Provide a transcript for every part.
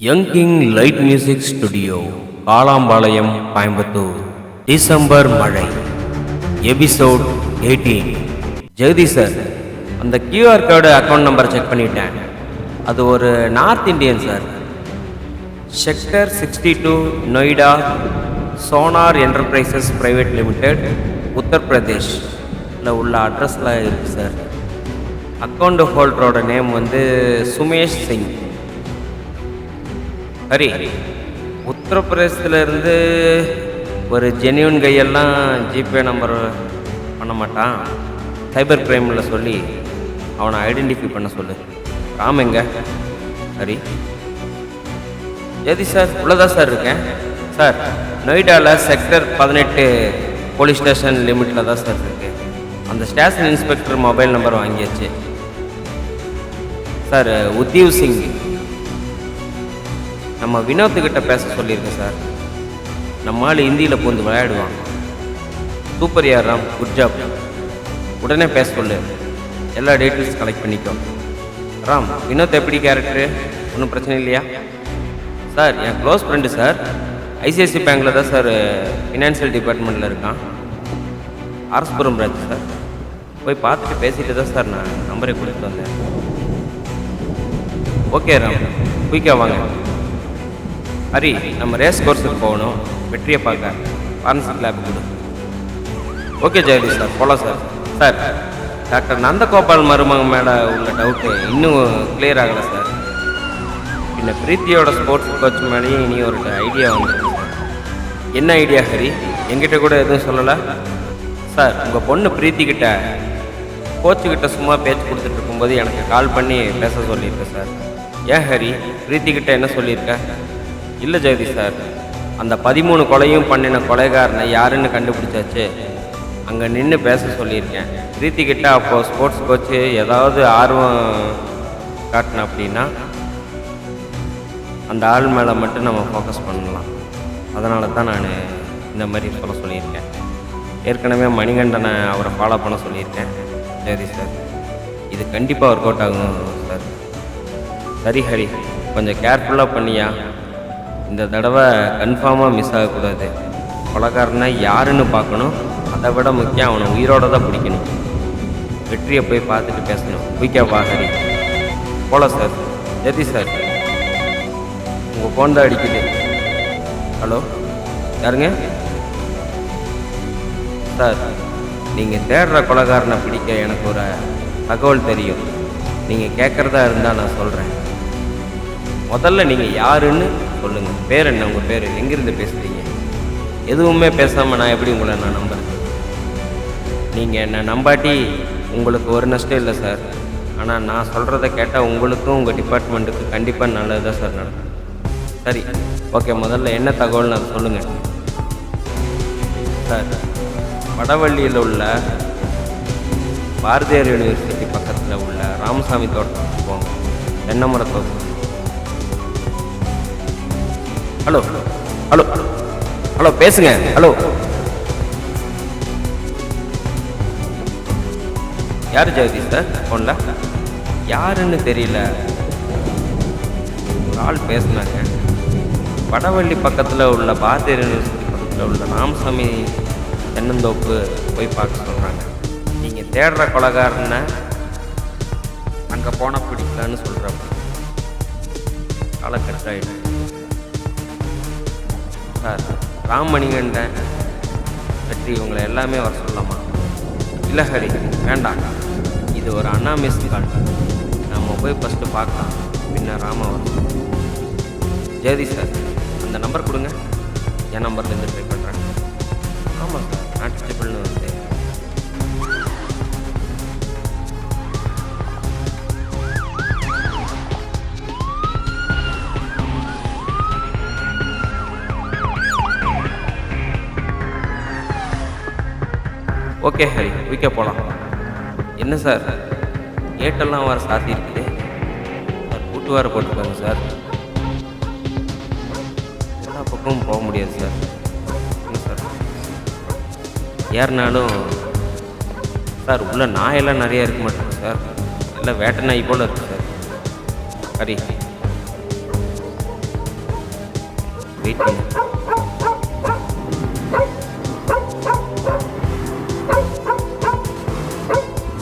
Young king light music studio, Kalampalayam, Coimbatore. December மழை, episode 18. Jagadeesh sir, அந்த QR code account number check பண்ணிட்டேன். அது ஒரு north Indian sir. Sector 62, Noida, Sonar enterprises private limited, உத்தரப்பிரதேஷில் உள்ள அட்ரஸில் இருக்குது சார். அக்கௌண்ட் ஹோல்டரோட நேம் வந்து சுமேஷ் சிங். சரி, உத்தரப்பிரதேசத்துலேருந்து ஒரு ஜென்யூன் கையெல்லாம் ஜிபே நம்பர் பண்ண மாட்டான். சைபர் கிரைமில் சொல்லி அவனை ஐடென்டிஃபை பண்ண சொல்லு. ராம் எங்க? சரி ஜெதி சார், உள்ளதா சார் இருக்கேன் சார். நொய்டாவில் செக்டர் 18 போலீஸ் ஸ்டேஷன் லிமிட்டில் தான் சார் இருக்கு. அந்த ஸ்டேஷன் இன்ஸ்பெக்டர் மொபைல் நம்பர் வாங்கியாச்சு சார். உத்தீவ் சிங் நம்ம வினோத்துக்கிட்ட பேச சொல்லியிருக்கேன் சார். நம்ம ஆள் ஹிந்தியில் பூந்து விளையாடுவான். சூப்பர் யார் ராம், குட் ஜாப். உடனே பேச சொல்லு, எல்லா டீட்டெயில்ஸ் கலெக்ட் பண்ணிக்கோ. ராம், வினோத் எப்படி கேரக்டரு? ஒன்றும் பிரச்சனை இல்லையா சார்? என் க்ளோஸ் ஃப்ரெண்டு சார். ஐசிஐசி பேங்கில் தான் சார் ஃபினான்ஷியல் டிபார்ட்மெண்ட்டில் இருக்கான். அரஸ்புரம் பிரான்ச் சார். போய் பார்த்துட்டு பேசிட்டு தான் சார் நான் நம்பரை கொடுத்துட்டு வந்தேன். ஓகே ராம், குயிக்காக வாங்க. ஹரி, நம்ம ரேஸ் கோர்ஸுக்கு போகணும். வெற்றியை பார்க்க ஃபாரன்சிக் லேப் கொடு. ஓகே ஜெயதீஷ் சார், போகலாம் சார். சார், டாக்டர் நந்தகோபால் மருமகன் மேலே உள்ள டவுட்டு இன்னும் கிளியர் ஆகலை சார். பின்ன பிரீத்தியோட ஸ்போர்ட்ஸ் கோச் மேலேயும் இனி ஒரு ஐடியா வந்துருக்கு சார். என்ன ஐடியா ஹரி? என்கிட்ட கூட எதுவும் சொல்லலை சார். உங்கள் பொண்ணு பிரீத்திக்கிட்ட கோச்சுக்கிட்ட சும்மா பேச்சு கொடுத்துட்டு இருக்கும்போது எனக்கு கால் பண்ணி பேச சொல்லியிருக்கேன் சார். ஏன் ஹரி, பிரீத்திக்கிட்ட என்ன சொல்லியிருக்க? இல்லை ஜெகதீஷ் சார், அந்த 13 கொலையும் பண்ணின கொலைகாரனை யாருன்னு கண்டுபிடிச்சாச்சு. அங்கே நின்று பேச சொல்லியிருக்கேன். பிரீத்திக்கிட்ட அப்போது ஸ்போர்ட்ஸ் கோச்சு ஏதாவது ஆர்வம் காட்டின அப்படின்னா அந்த ஆள் மேலே மட்டும் நம்ம ஃபோக்கஸ் பண்ணலாம். அதனால தான் நான் இந்த மாதிரி சொல்ல சொல்லியிருக்கேன். ஏற்கனவே மணிகண்டனை அவரை ஃபாலோ பண்ண சொல்லியிருக்கேன். ஜெகதீஷ் சார், இது கண்டிப்பாக ஒர்க் அவுட் ஆகும் சார். சரி ஹரி, கொஞ்சம் கேர்ஃபுல்லாக பண்ணியா. இந்த தடவை கன்ஃபார்மாக மிஸ் ஆகக்கூடாது. கொலைகாரனை யாருன்னு பார்க்கணும். அதை விட முக்கியம் அவனை உயிரோடு தான் பிடிக்கணும். வெற்றியை போய் பார்த்துட்டு பேசணும். குயிக்காக ஹரி. போல சார். ஜெதி சார், உங்கள் ஃபோன் தான் அடிக்குது. ஹலோ, யாருங்க சார்? நீங்கள் தேடுற கொலைகாரனை பிடிக்க எனக்கு ஒரு தகவல் தெரியும். நீங்கள் கேட்குறதா இருந்தால் நான் சொல்கிறேன். முதல்ல நீங்கள் யாருன்னு சொல்லுங்கள். பேர் என்ன? உங்கள் பேர்? எங்கேருந்து பேசுகிறீங்க? எதுவுமே பேசாமல் நான் எப்படி உங்களை நான் நம்புறது? நீங்கள் என்னை நம்பாட்டி உங்களுக்கு ஒரு நஷ்டம் இல்லை சார். ஆனால் நான் சொல்கிறத கேட்டால் உங்களுக்கும் உங்கள் டிபார்ட்மெண்ட்டுக்கு கண்டிப்பாக நல்லது தான் சார் நடக்கும். சரி, ஓகே, முதல்ல என்ன தகவல்னு அதை சொல்லுங்கள் சார். வடவள்ளியில் உள்ள பாரதியார் யூனிவர்சிட்டி பக்கத்தில் உள்ள ராமசாமி தோட்டத்துக்கு போங்க. தென்னைமர தோட்டம். ஹலோ ஹலோ ஹலோ, பேசுங்க. ஹலோ, யார் ஜெகதீஷ் சார் ஃபோனில்? யாருன்னு தெரியல, ஒரு ஆள் பேசுனாங்க. வடவள்ளி பக்கத்தில் உள்ள பாரதியார் யூனிவர்சிட்டி பக்கத்தில் உள்ள ராமசாமி தென்னந்தோப்பு போய் பார்க்க சொல்கிறாங்க. நீங்கள் தேடுற கொலைகாரனை அங்கே போனால் பிடிக்கலான்னு சொல்கிறப்ப காலக்கட்டு ஆகிடுச்சு சார். ராமணிகண்டன், வெற்றி, இவங்களை எல்லாமே வர சொல்லலாமா? இல்லை ஹரி, வேண்டாம். இது ஒரு அனாமிஸ் கால். நம்ம போய் ஃபஸ்ட்டு பார்க்கலாம், பின்ன ராம வரும். ஜெயதி சார், அந்த நம்பர் கொடுங்க. என் நம்பர்லேருந்து ட்ரை பண்ணுறேன். ஆமாம் சார், நாட் ரீச்சபிள்னு வந்து. ஓகே ஹரி, குயிக்காக போகலாம். என்ன சார், கேட்டெல்லாம் வர சாத்தி இருக்குது சார். கூட்டு வார போட்டுருக்காங்க சார். எல்லா பக்கமும் போக முடியாது சார். என்ன சார், ஏறினாலும் சார் உள்ள நாயெல்லாம் நிறையா இருக்க மாட்டேங்க சார். எல்லாம் வேட்டை நாய் போல் இருக்குது சார். ஹரி, வெயிட் பண்ணு.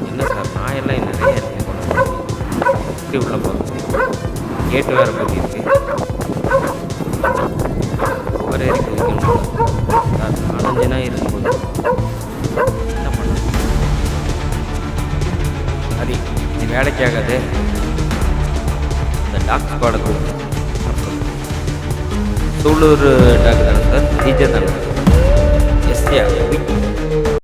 என்ன சார் நாயெல்லாம் நிறைய இருக்கு போல. எப்படி உள்ள போகுது? கேட்டு வேறு பற்றி இருக்கு. ஒரே இருக்கு சார். 4-5 நாய் இருக்கும்போது என்ன பண்ண? அது இது வேலைக்காகாது. இந்த டாக்டர் ஸ்குவாடை கூப்பிட்டு சூலூர் டாக்டர் தானே சார்? டீச்சர் தானே? எஸ்யா